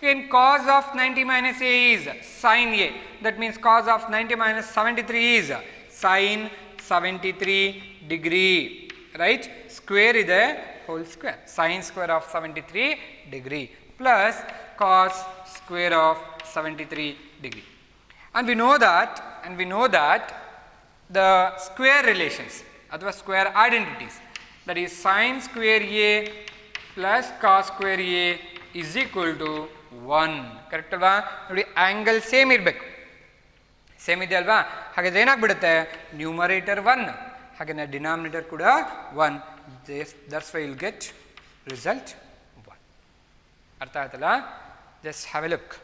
Again cos of 90 minus a is sin a. That means cos of 90 minus 73 is sin 73 degree, right? Square ಇದೆ whole square. Sin square of 73 degree plus cos square of 73 degree. And we know that the square relations ಅಥವಾ square identities, that is sin square a plus cos square a is equal to 1. Correct ಅಲ್ವಾ? ನೋಡಿ angle same ಇರಬೇಕು. Same ಇದೆ ಅಲ್ವಾ? ಹಾಗಾದ್ರೆ ಏನಾಗ್ಬಿಡುತ್ತೆ? Numerator 1 ಹಾಗೆ denominator ಕೂಡ 1. That's why you'll get result 1. ಅರ್ಥ ಆಯ್ತಲ್ಲ? Just have A look.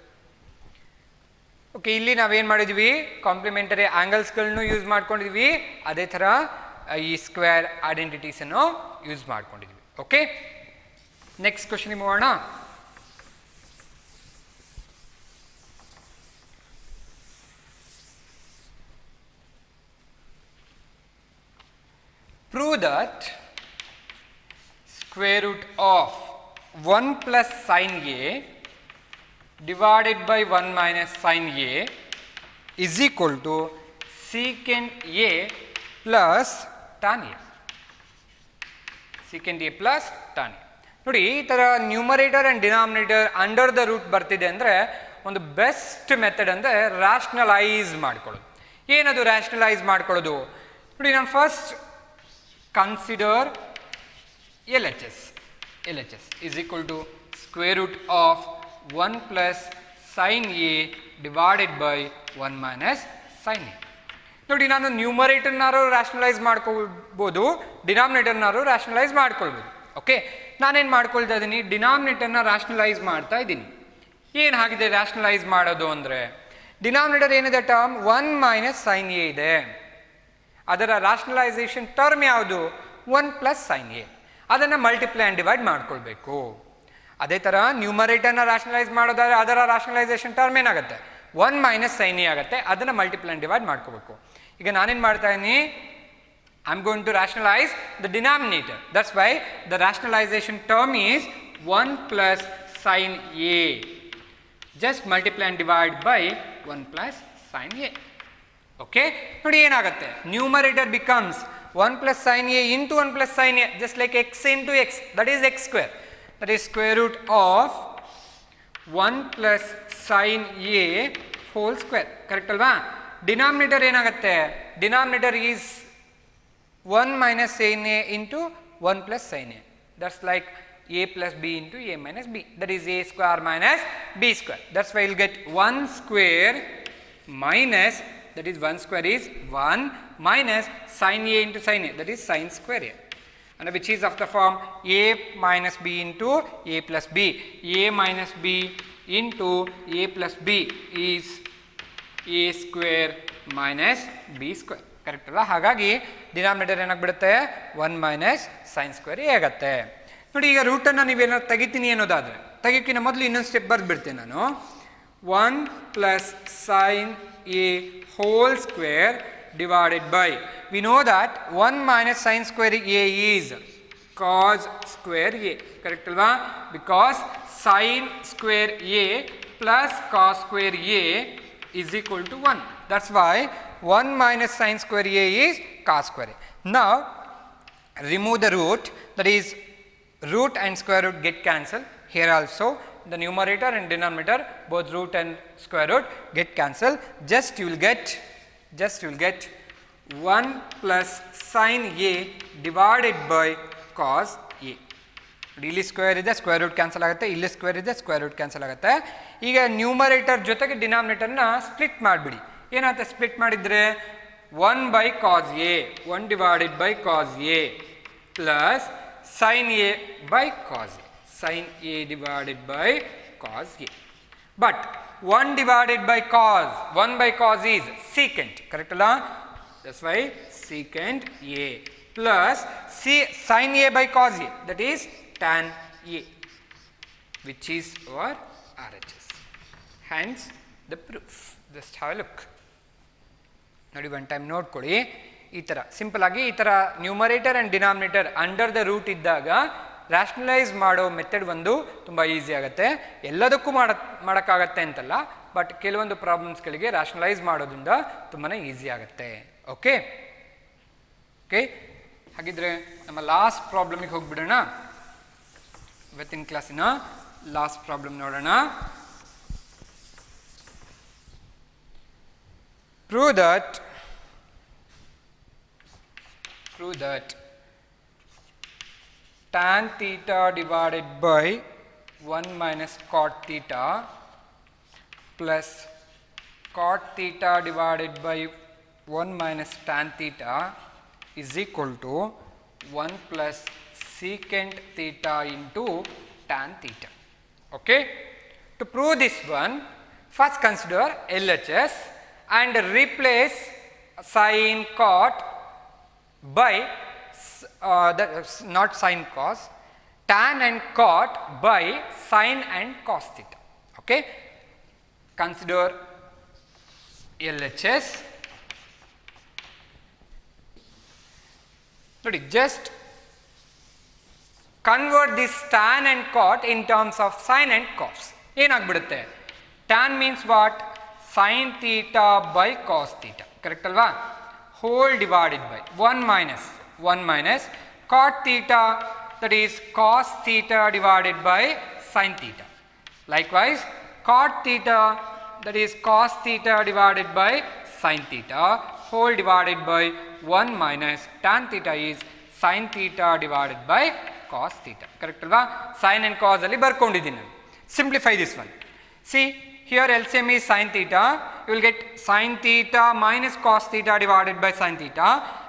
Okay. ಇಲ್ಲಿ ನಾವೇನು ಮಾಡಿದ್ವಿ? ಕಾಂಪ್ಲಿಮೆಂಟರಿ ಆ್ಯಂಗಲ್ಸ್ಗಳನ್ನು ಯೂಸ್ ಮಾಡ್ಕೊಂಡಿದ್ವಿ. ಅದೇ ಥರ ಈ ಸ್ಕ್ವೇರ್ ಐಡೆಂಟಿಟೀಸನ್ನು ಯೂಸ್ ಮಾಡ್ಕೊಂಡಿದ್ವಿ. ಓಕೆ. ನೆಕ್ಸ್ಟ್ ಕ್ವಶನ್ಗೆ ಹೋಗೋಣ. Prove that square root of 1 plus sin a divided by 1 minus sin a is equal to secant a plus tan a. secant a plus tan a. ನೋಡಿ ಈ ಥರ numerator and denominator under the root ಬರ್ತಿದೆ ಅಂದರೆ ಒಂದು best method ಅಂದರೆ rationalise ಮಾಡ್ಕೊಳ್ಳೋದು. ಏನದು rationalise ಮಾಡ್ಕೊಳ್ಳೋದು? ನೋಡಿ, ನಾನು first consider LHS. LHS is equal to square root of 1 plus sin A divided by 1 minus sin A. ನೋಡಿ, ನಾನು ನ್ಯೂಮರೇಟರ್ನಾರು ರ್ಯಾಷನಲೈಸ್ ಮಾಡ್ಕೊಳ್ಬೋದು, ಡಿನಾಮಿನೇಟರ್ನಾರು ರ್ಯಾಷನಲೈಸ್ ಮಾಡ್ಕೊಳ್ಬೋದು. ಓಕೆ, ನಾನೇನು ಮಾಡ್ಕೊಳ್ತಾ ಇದ್ದೀನಿ, ಡಿನಾಮಿನೇಟರ್ನ ರ್ಯಾಷನಲೈಸ್ ಮಾಡ್ತಾ ಇದ್ದೀನಿ. ಏನು ಆಗಿದೆ ರ್ಯಾಷನಲೈಸ್ ಮಾಡೋದು ಅಂದರೆ, ಡಿನಾಮಿನೇಟರ್ ಏನಿದೆ ಟರ್ಮ್ 1 ಮೈನಸ್ ಸೈನ್ ಎ ಇದೆ, ಅದರ ರ್ಯಾಷನಲೈಸೇಷನ್ ಟರ್ಮ್ ಯಾವುದು 1 ಪ್ಲಸ್ ಸೈನ್ ಎ, ಅದನ್ನು ಮಲ್ಟಿಪ್ಲೈ ಆ್ಯಂಡ್ ಡಿವೈಡ್ ಮಾಡ್ಕೊಳ್ಬೇಕು. ಅದೇ ಥರ ನ್ಯೂಮರೇಟರ್ನ ರ್ಯಾಷನಲೈಸ್ ಮಾಡೋದಾದ್ರೆ ಅದರ ರ್ಯಾಷನಲೈಸೇಷನ್ ಟರ್ಮ್ ಏನಾಗುತ್ತೆ 1 ಮೈನಸ್ ಸೈನ್ ಎ ಆಗುತ್ತೆ, ಅದನ್ನು ಮಲ್ಟಿಪ್ಲೈ ಆ್ಯಂಡ್ ಡಿವೈಡ್ ಮಾಡ್ಕೋಬೇಕು. ಈಗ ನಾನೇನು ಮಾಡ್ತಾ ಇದ್ದೀನಿ, I am going to rationalise the denominator. That's why the rationalisation term is 1 plus sine A. Just multiply and divide by 1 plus sine A. Okay, ನೋಡಿ ಏನಾಗುತ್ತೆ, numerator becomes 1 plus sin A into 1 plus sin A, just like x into x, that is x square. That is square root of 1 plus sin A whole square. Correct alva? Denominator ಏನಾಗುತ್ತೆ, denominator is 1 minus sin A into 1 plus sin A. That's like A plus B into A minus B. That is A square minus B square. That's why you'll get 1 square minus, that is 1 square is 1 minus sin A into sin A, that is sin square A, and which is of the form A minus B into A plus B. A minus B into A plus B is A square minus B square. Correct ಅಲ್ಲ? ಹಾಗಾಗಿ denominator ಏನಾಗ್ಬಿಡುತ್ತೆ 1 minus sine square A ಆಗುತ್ತೆ. ನೋಡಿ, ಈಗ ರೂಟನ್ನು ನೀವೇನಾದ್ರು ತೆಗಿತೀನಿ ಅನ್ನೋದಾದರೆ, ತೆಗಿಯೋಕ್ಕಿಂತ ಮೊದಲು ಇನ್ನೊಂದು ಸ್ಟೆಪ್ ಬರೆದ್ಬಿಡ್ತೇನೆ ನಾನು. 1 plus sine A whole square divided by, we know that 1 minus sin square A is cos square A. Correct alva? Because sin square A plus cos square A is equal to 1. That's why 1 minus sin square A is cos square A. Now remove the root, that is root and square root get cancelled. Here also the numerator and denominator, both root and square root get cancelled. Just you will get 1 plus sin A divided by cos A. ಇಲ್ಲಿ square ಇದೆ, square root cancel ಆಗುತ್ತೆ, ಇಲ್ಲಿ square ಇದೆ, square root cancel ಆಗುತ್ತೆ. ಈಗ numerator ಜೊತೆಗೆ ಡಿನಾಮಿನೇಟರ್ನ split ಮಾಡಿಬಿಡಿ. ಏನಾಗುತ್ತೆ ಸ್ಪ್ಲಿಟ್ ಮಾಡಿದರೆ 1 by cos A, 1 divided by cos A plus sin A by cos A, sin A divided by cos A. But 1 divided by cos, 1 by cos is secant, correct alla? That's why secant A plus sin A by cos A, that is tan A, which is our RHS. Hence the proof. Just have a look. ನೋಡಿ, one time ನೋಡ್ಕೊಳ್ಳಿ. ಈ ಥರ simple ಆಗಿ ಈ ಥರ numerator and denominator under the root ಇದ್ದಾಗ rationalise ಮಾಡೋ method ಒಂದು ತುಂಬ ಈಸಿ ಆಗುತ್ತೆ. ಎಲ್ಲದಕ್ಕೂ ಮಾಡೋಕ್ಕಾಗತ್ತೆ ಅಂತಲ್ಲ, ಬಟ್ ಕೆಲವೊಂದು ಪ್ರಾಬ್ಲಮ್ಸ್ಗಳಿಗೆ ರ್ಯಾಷನಲೈಸ್ ಮಾಡೋದ್ರಿಂದ ತುಂಬಾ ಈಸಿ ಆಗುತ್ತೆ. ಓಕೆ ಓಕೆ ಹಾಗಿದ್ರೆ ನಮ್ಮ ಲಾಸ್ಟ್ ಪ್ರಾಬ್ಲಮಿಗೆ ಹೋಗ್ಬಿಡೋಣ. ಇವತ್ತಿನ ಕ್ಲಾಸಿನ ಲಾಸ್ಟ್ ಪ್ರಾಬ್ಲಮ್ ನೋಡೋಣ. Prove that tan theta divided by 1 minus cot theta plus cot theta divided by 1 minus tan theta is equal to 1 plus secant theta into tan theta. Okay? To prove this one, first consider LHS and replace sin cot by not sin cos, tan and cot by sin and cos theta. Okay, consider LHS. Just convert this tan and cot in terms of sin and cos. ಏನಾಗ್ಬಿಡುತ್ತೆ, tan means what, sin theta by cos theta, correct alva, whole divided by 1 minus cot theta, that is cos theta divided by sin theta. Likewise cot theta, that is cos theta divided by sin theta whole divided by 1 minus tan theta is sin theta divided by cos theta. Correct alva? Sin and cos alli barkondiddini ನಾನು. Simplify this one. See, here LCM is sin theta. You will get sin theta minus cos theta divided by sin theta,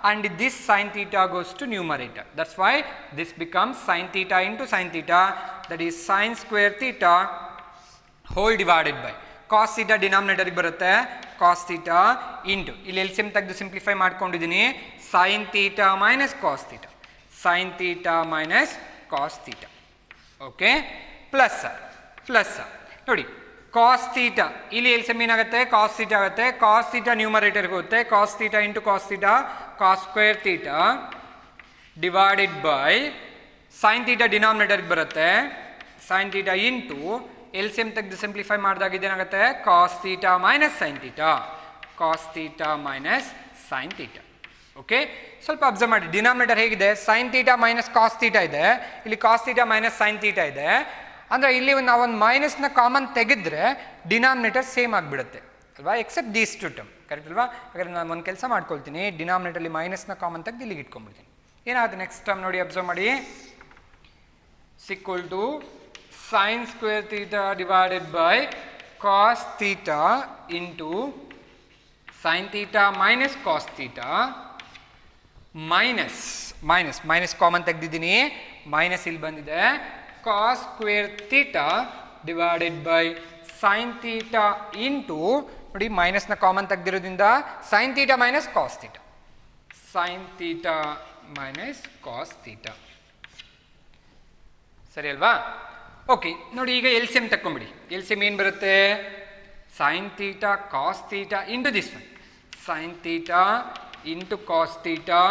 and this sin theta goes to numerator. That's why this becomes sin theta into sin theta, that is sin square theta whole divided by cos theta denominator ಗೆ ಬರುತ್ತೆ cos theta into ಇಲ್ಲಿ LCM ತೆಗೆದು simplify ಮಾಡ್ಕೊಂಡಿದ್ದೀನಿ sin theta minus cos theta, sin theta minus cos theta. Okay, plus ನೋಡಿ cos theta ಇಲ್ಲಿ LCM ಏನಾಗುತ್ತೆ cos theta ಆಗುತ್ತೆ, cos theta numerator ಹೋಗುತ್ತೆ, cos theta into cos theta cos square theta divided by sin theta denominator ಗೆ ಬರುತ್ತೆ sin theta into LCM ತೆಗೆದು simplify ಮಾಡಿದಾಗ ಇದೇನಾಗುತ್ತೆ cos theta minus sin theta, cos theta minus sin theta. Okay, ಸ್ವಲ್ಪ observe ಮಾಡಿ, denominator ಹೇಗಿದೆ sin theta minus cos theta ಇದೆ, ಇಲ್ಲಿ cos theta minus sin theta ಇದೆ. ಅಂದರೆ ಇಲ್ಲಿ ನಾವೊಂದು ಮೈನಸ್ನ ಕಾಮನ್ ತೆಗೆದ್ರೆ ಡಿನಾಮಿನೇಟರ್ ಸೇಮ್ ಆಗಿಬಿಡುತ್ತೆ ಅಲ್ವಾ, except these two term. Correct ಅಲ್ವಾ? ಹಾಗಾದ್ರೆ ನಾನು ಒಂದು ಕೆಲಸ ಮಾಡ್ಕೊಳ್ತೀನಿ, ಡಿನಾಮಿನೇಟರ್ಲಿ ಮೈನಸ್ನ ಕಾಮನ್ ತೆಗೆದು ಇಲ್ಲಿಗೆ ಇಟ್ಕೊಂಡ್ಬಿಡ್ತೀನಿ. ಏನಾಗುತ್ತೆ ನೆಕ್ಸ್ಟ್ ಟರ್ಮ್ ನೋಡಿ, ಅಬ್ಸರ್ವ್ ಮಾಡಿ, equal to sin square theta divided by cos theta into sin theta minus cos theta minus common ತೆಗೆದಿದ್ದೀನಿ, ಮೈನಸ್ ಇಲ್ಲಿ ಬಂದಿದೆ, cos square theta divided by sin theta into ನೋಡಿ ಮೈನಸ್ನ common ತೆಗೆದಿರೋದ್ರಿಂದ sin theta minus cos theta, sin theta minus cos theta. ಸರಿ ಅಲ್ವಾ? Okay, ನೋಡಿ ಈಗ LCM ತಕ್ಕೊಂಬಿಡಿ. LCM ಏನು ಬರುತ್ತೆ sin theta cos theta into this one, sin theta into cos theta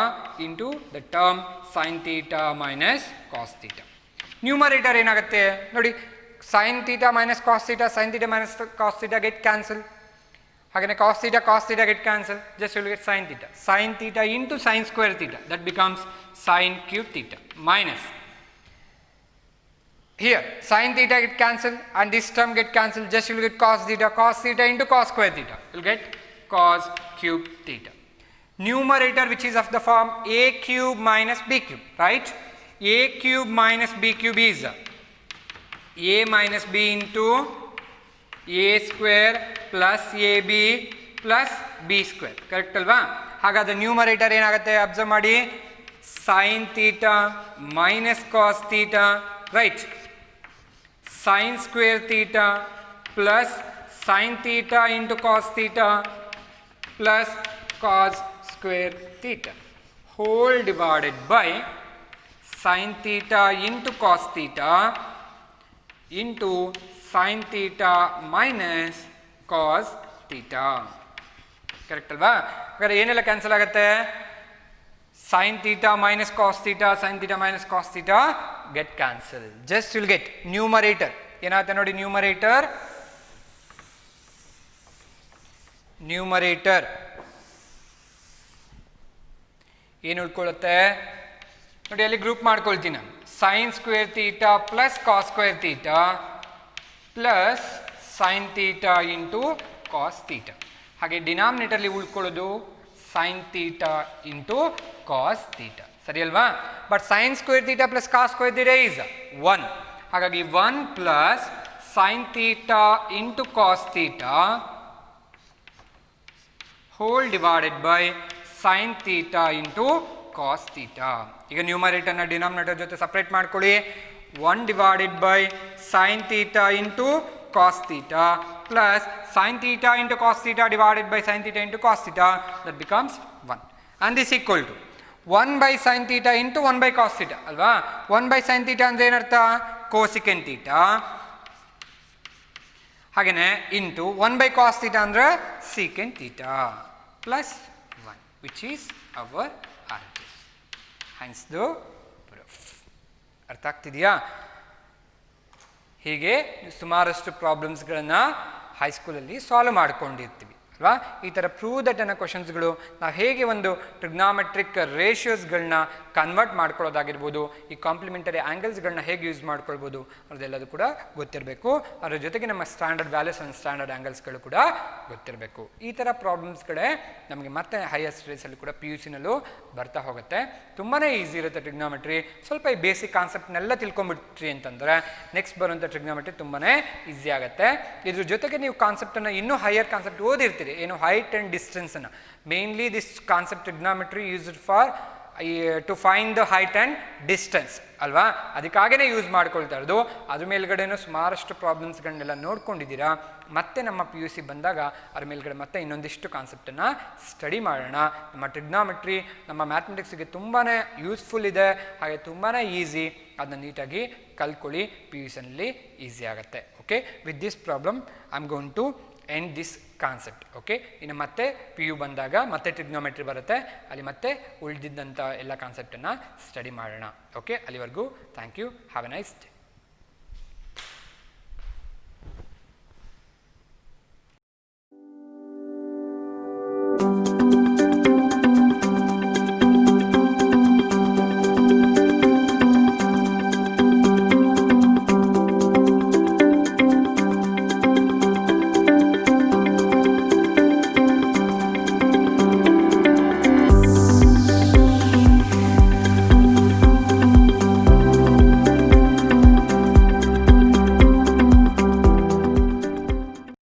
into the term sin theta minus cos theta. Numerator ಏನಾಗುತ್ತೆ ನೋಡಿ, sin theta minus cos theta, sin theta minus cos theta get cancel. ಹಾಗೆ cos theta get cancel, just you will get sin theta into sin square theta, that becomes sin cube theta minus here sin theta get cancelled and this term get cancelled, just you will get cos theta into cos square theta, you will get cos cube theta. Numerator which is of the form a cube minus b cube, right? A cube minus b cube is a minus b into a square plus ab plus b square. Correct alva? ಹಾಗಾದ್ರೆ numerator ಏನಾಗುತ್ತೆ observe ಮಾಡಿ, sin theta minus cos theta, right? sin square theta plus sin theta into cos theta plus cos square theta whole divided by sin theta into cos theta into sin theta minus cos theta. Correct ಅಲ್ವಾ? ಹಾಗಾದ್ರೆ ಏನೆಲ್ಲ cancel ಆಗುತ್ತೆ, sin theta minus cos theta, sin theta minus cos theta get cancelled. Just you will get numerator ಏನಾಗುತ್ತೆ ನೋಡಿ, numerator ಏನು ಉಳ್ಕೊಳ್ಳುತ್ತೆ ನೋಡಿ, ಅಲ್ಲಿ group ಮಾಡ್ಕೊಳ್ತೀನಿ ನಾನು, sin square theta plus cos square theta plus sin theta into cos theta. ಹಾಗೆ ಡಿನಾಮಿನೇಟರ್ಲಿ ಉಳ್ಕೊಳ್ಳೋದು sin theta into cos theta. ಸರಿ ಅಲ್ವಾ? But sin square theta plus cos square theta is 1. ಹಾಗಾಗಿ 1 plus sin theta into cos theta whole divided by sin theta into cos theta. ಈಗ ನ್ಯೂಮರೇಟರ್ನ denominator ಜೊತೆ separate ಮಾಡ್ಕೊಳ್ಳಿ, 1 divided by sin theta into cos theta plus sin theta into cos theta divided by sin theta into cos theta, that becomes 1, and this equal to 1 by sin theta into 1 by cos theta ಅಲ್ವಾ. 1 by sin theta ಅಂದ್ರೆ ಏನರ್ಥ, cosecant theta, ಹಾಗೇನೆ into 1 by cos theta ಅಂದ್ರೆ secant theta plus 1, which is our RHS. hence the proof. ಅರ್ಥ ಆಗ್ತಿದೆಯಾ? ಹೀಗೆ ಸುಮಾರಷ್ಟು ಪ್ರಾಬ್ಲಮ್ಸ್ಗಳನ್ನು ಹೈಸ್ಕೂಲಲ್ಲಿ solve ಮಾಡ್ಕೊಂಡಿರ್ತೀವಿ. ಅಲ್ವಾ. ಈ ಥರ ಪ್ರೂವ್ ದಟ್ ಅನ್ನೋ ಕ್ವಶನ್ಸ್ಗಳು ನಾವು ಹೇಗೆ ಒಂದು ಟ್ರಿಗ್ನಾಮೆಟ್ರಿಕ್ ರೇಷಿಯೋಸ್ಗಳನ್ನ ಕನ್ವರ್ಟ್ ಮಾಡ್ಕೊಳ್ಳೋದಾಗಿರ್ಬೋದು, ಈ ಕಾಂಪ್ಲಿಮೆಂಟರಿ ಆ್ಯಂಗಲ್ಸ್ಗಳನ್ನ ಹೇಗೆ ಯೂಸ್ ಮಾಡ್ಕೊಳ್ಬೋದು ಅದೆಲ್ಲದು ಕೂಡ ಗೊತ್ತಿರಬೇಕು. ಅದ್ರ ಜೊತೆಗೆ ನಮ್ಮ ಸ್ಟ್ಯಾಂಡರ್ಡ್ ವ್ಯಾಲ್ಯೂಸ್ ಆ್ಯಂಡ್ ಸ್ಟ್ಯಾಂಡರ್ಡ್ ಆ್ಯಂಗಲ್ಸ್ಗಳು ಕೂಡ ಗೊತ್ತಿರಬೇಕು. ಈ ಥರ ಪ್ರಾಬ್ಲಮ್ಸ್ಗಳೇ ನಮಗೆ ಮತ್ತೆ ಹೈಯರ್ ಸ್ಟಡೀಸಲ್ಲಿ ಕೂಡ PUCನಲ್ಲೂ ಬರ್ತಾ ಹೋಗುತ್ತೆ. ತುಂಬಾ ಈಸಿ ಇರುತ್ತೆ ಟ್ರಿಗ್ನಾಮೆಟ್ರಿ. ಸ್ವಲ್ಪ ಈ ಬೇಸಿಕ್ ಕಾನ್ಸೆಪ್ಟ್ನೆಲ್ಲ ತಿಳ್ಕೊಂಬಿಟ್ರಿ ಅಂತಂದರೆ ನೆಕ್ಸ್ಟ್ ಬರುವಂಥ ಟ್ರಿಗ್ನಾಮೆಟ್ರಿ ತುಂಬಾ ಈಸಿ ಆಗುತ್ತೆ. ಇದ್ರ ಜೊತೆಗೆ ನೀವು ಕಾನ್ಸೆಪ್ಟನ್ನು ಇನ್ನೂ ಹೈಯರ್ ಕಾನ್ಸೆಪ್ಟ್ ಓದಿರ್ತೀರಿ, ಏನು ಹೈಟ್ ಆ್ಯಂಡ್ ಡಿಸ್ಟೆನ್ಸನ್ನು. Mainly this concept trigonometry used for to find the height and distance ಅಲ್ವಾ, ಅದಕ್ಕಾಗೇ ಯೂಸ್ ಮಾಡ್ಕೊಳ್ತಾ ಇರೋದು. ಅದ್ರ ಮೇಲ್ಗಡೆನೂ ಸುಮಾರಷ್ಟು ಪ್ರಾಬ್ಲಮ್ಸ್ಗಳನ್ನೆಲ್ಲ ನೋಡ್ಕೊಂಡಿದ್ದೀರಾ. ಮತ್ತೆ ನಮ್ಮ PUC ಬಂದಾಗ ಅದ್ರ ಮೇಲ್ಗಡೆ ಮತ್ತೆ ಇನ್ನೊಂದಿಷ್ಟು ಕಾನ್ಸೆಪ್ಟನ್ನು ಸ್ಟಡಿ ಮಾಡೋಣ. ನಮ್ಮ ಟ್ರಿಗ್ನಾಮೆಟ್ರಿ ನಮ್ಮ ಮ್ಯಾಥಮೆಟಿಕ್ಸ್ಗೆ ತುಂಬಾ ಯೂಸ್ಫುಲ್ ಇದೆ, ಹಾಗೆ ತುಂಬಾ ಈಸಿ. ಅದನ್ನ ನೀಟಾಗಿ ಕಲ್ತ್ಕೊಳ್ಳಿ, PUCನಲ್ಲಿ ಈಸಿ ಆಗುತ್ತೆ. Okay, with this problem I am going to end this concept. Okay, ಇನ್ನು ಮತ್ತೆ PU ಬಂದಾಗ ಮತ್ತೆ ಟ್ರಿಗ್ನೋಮೆಟ್ರಿ ಬರುತ್ತೆ, ಅಲ್ಲಿ ಮತ್ತೆ ಉಳಿದಿದ್ದಂಥ ಎಲ್ಲ ಕಾನ್ಸೆಪ್ಟನ್ನು ಸ್ಟಡಿ ಮಾಡೋಣ. ಓಕೆ, ಅಲ್ಲಿವರೆಗೂ thank you, have a nice day.